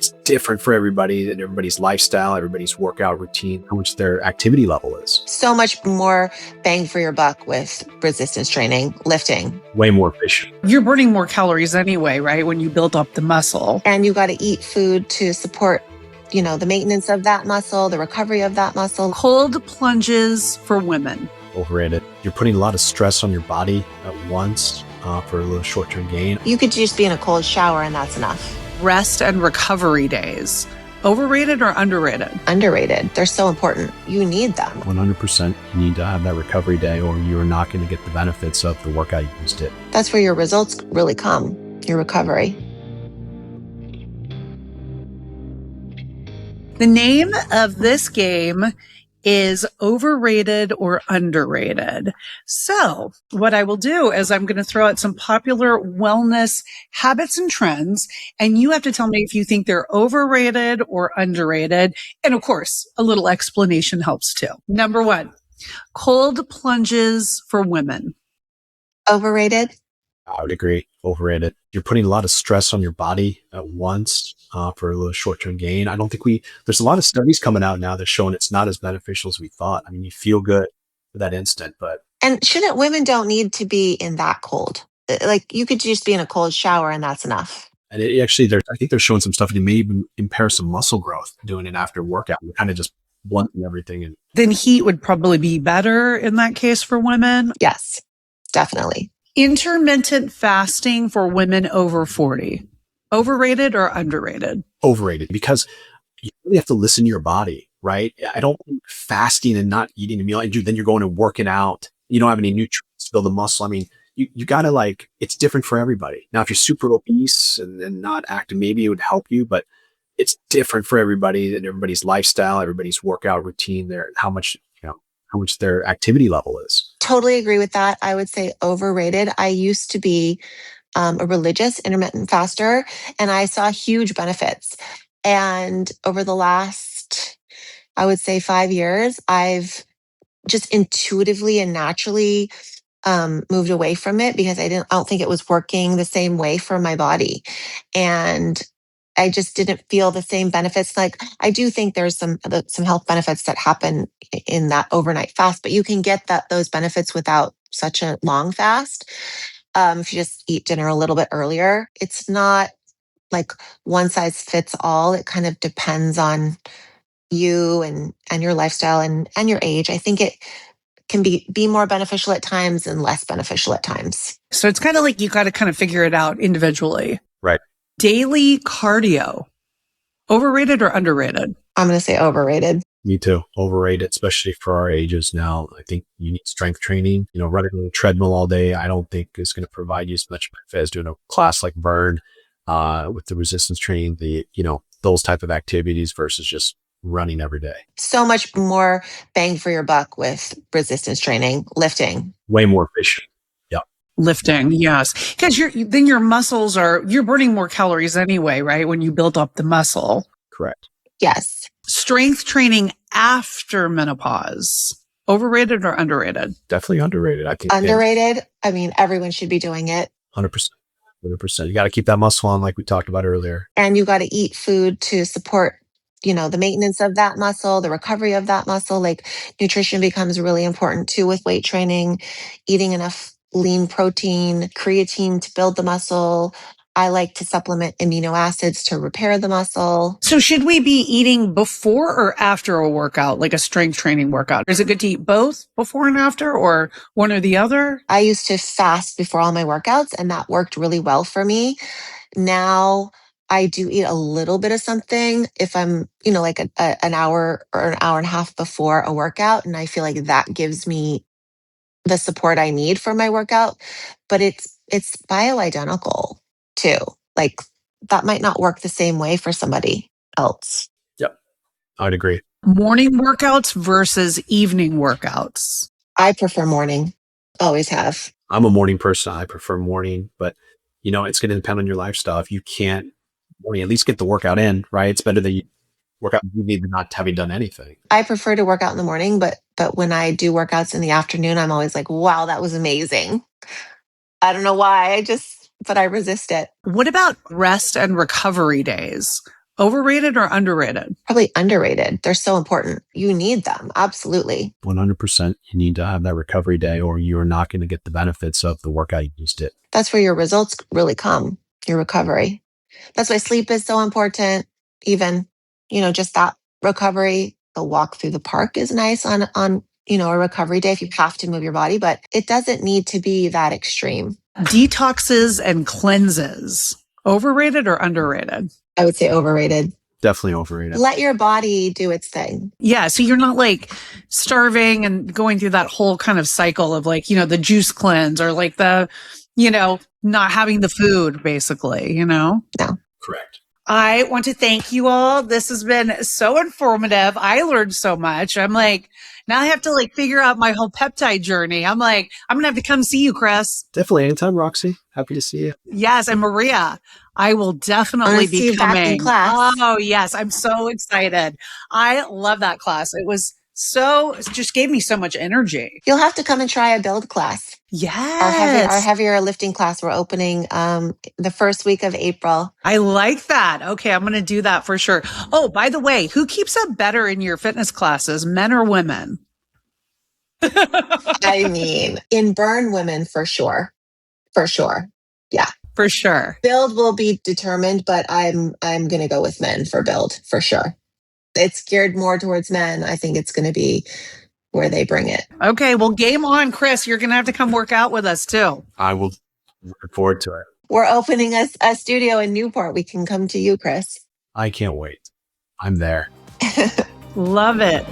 it's different for everybody and everybody's lifestyle, everybody's workout routine, how much their activity level is. So much more bang for your buck with resistance training, lifting. Way more efficient. You're burning more calories anyway, right? When you build up the muscle. And you got to eat food to support, the maintenance of that muscle, the recovery of that muscle. Cold plunges for women. Overrated. You're putting a lot of stress on your body at once for a little short-term gain. You could just be in a cold shower and that's enough. Rest and recovery days. Overrated or underrated? Underrated. They're so important. You need them. 100% you need to have that recovery day or you're not going to get the benefits of the workout you just did. That's where your results really come, your recovery. The name of this game is Overrated or Underrated. So what I will do is I'm going to throw out some popular wellness habits and trends, and you have to tell me if you think they're overrated or underrated. And of course, a little explanation helps too. Number 1, cold plunges for women. Overrated? I would agree. Overrated. You're putting a lot of stress on your body at once for a little short-term gain. I don't think there's a lot of studies coming out now that's showing it's not as beneficial as we thought. I mean, you feel good for that instant, but. And women don't need to be in that cold. Like you could just be in a cold shower and that's enough. And I think they're showing some stuff that may even impair some muscle growth doing it after workout. You're kind of just blunting everything. And then heat would probably be better in that case for women. Yes, definitely. Intermittent fasting for women over 40. Overrated or underrated? Overrated, because you really have to listen to your body, right? I don't think fasting and not eating a meal, and then you're going and working out. You don't have any nutrients to build the muscle. I mean, you got to it's different for everybody. Now, if you're super obese and not active, maybe it would help you, but it's different for everybody and everybody's lifestyle, everybody's workout routine, how much their activity level is. Totally agree with that. I would say overrated. I used to be a religious intermittent faster, and I saw huge benefits. And over the last, I would say 5 years, I've just intuitively and naturally moved away from it because I don't think it was working the same way for my body. And I just didn't feel the same benefits. Like I do think there's some health benefits that happen in that overnight fast, but you can get those benefits without such a long fast. If you just eat dinner a little bit earlier, it's not like one size fits all. It kind of depends on you and your lifestyle and your age. I think it can be more beneficial at times and less beneficial at times. So it's kind of like you got to kind of figure it out individually. Right. Daily cardio. Overrated or underrated? I'm going to say overrated. Me too. Overrated, especially for our ages now. I think you need strength training. Running on a treadmill all day, I don't think is going to provide you as much benefit as doing a class like Burn with the resistance training, those type of activities versus just running every day. So much more bang for your buck with resistance training, lifting. Way more efficient. Yep. Lifting, yes. Because then your muscles you're burning more calories anyway, right? When you build up the muscle. Correct. Yes. Strength training after menopause. Overrated or underrated? Definitely underrated. I think underrated. I mean, everyone should be doing it. 100%. 100%. You got to keep that muscle on like we talked about earlier. And you got to eat food to support, the maintenance of that muscle, the recovery of that muscle. Like nutrition becomes really important too with weight training, eating enough lean protein, creatine to build the muscle. I like to supplement amino acids to repair the muscle. So should we be eating before or after a workout, like a strength training workout? Is it good to eat both before and after or one or the other? I used to fast before all my workouts and that worked really well for me. Now I do eat a little bit of something if I'm, like an hour or an hour and a half before a workout. And I feel like that gives me the support I need for my workout, but it's bioidentical too. Like that might not work the same way for somebody else. Yep. I'd agree. Morning workouts versus evening workouts. I prefer morning. Always have. I'm a morning person. I prefer morning, but it's going to depend on your lifestyle. If you can't morning, at least get the workout in, right? It's better that you work out you need not having done anything. I prefer to work out in the morning, but when I do workouts in the afternoon, I'm always like, wow, that was amazing. I don't know why. But I resist it. What about rest and recovery days? Overrated or underrated? Probably underrated. They're so important. You need them. Absolutely. 100%. You need to have that recovery day or you're not going to get the benefits of the workout you just did. That's where your results really come, your recovery. That's why sleep is so important. Even, just that recovery. The walk through the park is nice on a recovery day if you have to move your body, but it doesn't need to be that extreme. Detoxes and cleanses. Overrated or underrated? I would say overrated. Definitely overrated. Let your body do its thing. Yeah. So you're not like starving and going through that whole kind of cycle of like, the juice cleanse or like the, not having the food basically, No. Correct. I want to thank you all. This has been so informative. I learned so much. I'm like, now I have to like figure out my whole peptide journey. I'm like, I'm going to have to come see you, Chris. Definitely. Anytime, Roxy. Happy to see you. Yes. And Maria, I will definitely see be you back in coming. class. Oh, yes. I'm so excited. I love that class. It just gave me so much energy. You'll have to come and try a build class. Yes. Our heavier lifting class, we're opening the first week of April. I like that. Okay, I'm going to do that for sure. Oh, by the way, who keeps up better in your fitness classes, men or women? I mean, in burn, women for sure. For sure. Yeah. For sure. Build will be determined, but I'm going to go with men for build for sure. It's geared more towards men. I think it's going to be where they bring it. Okay, well, game on, Chris. You're going to have to come work out with us too. I will look forward to it. We're opening a studio in Newport. We can come to you, Chris. I can't wait. I'm there. Love it.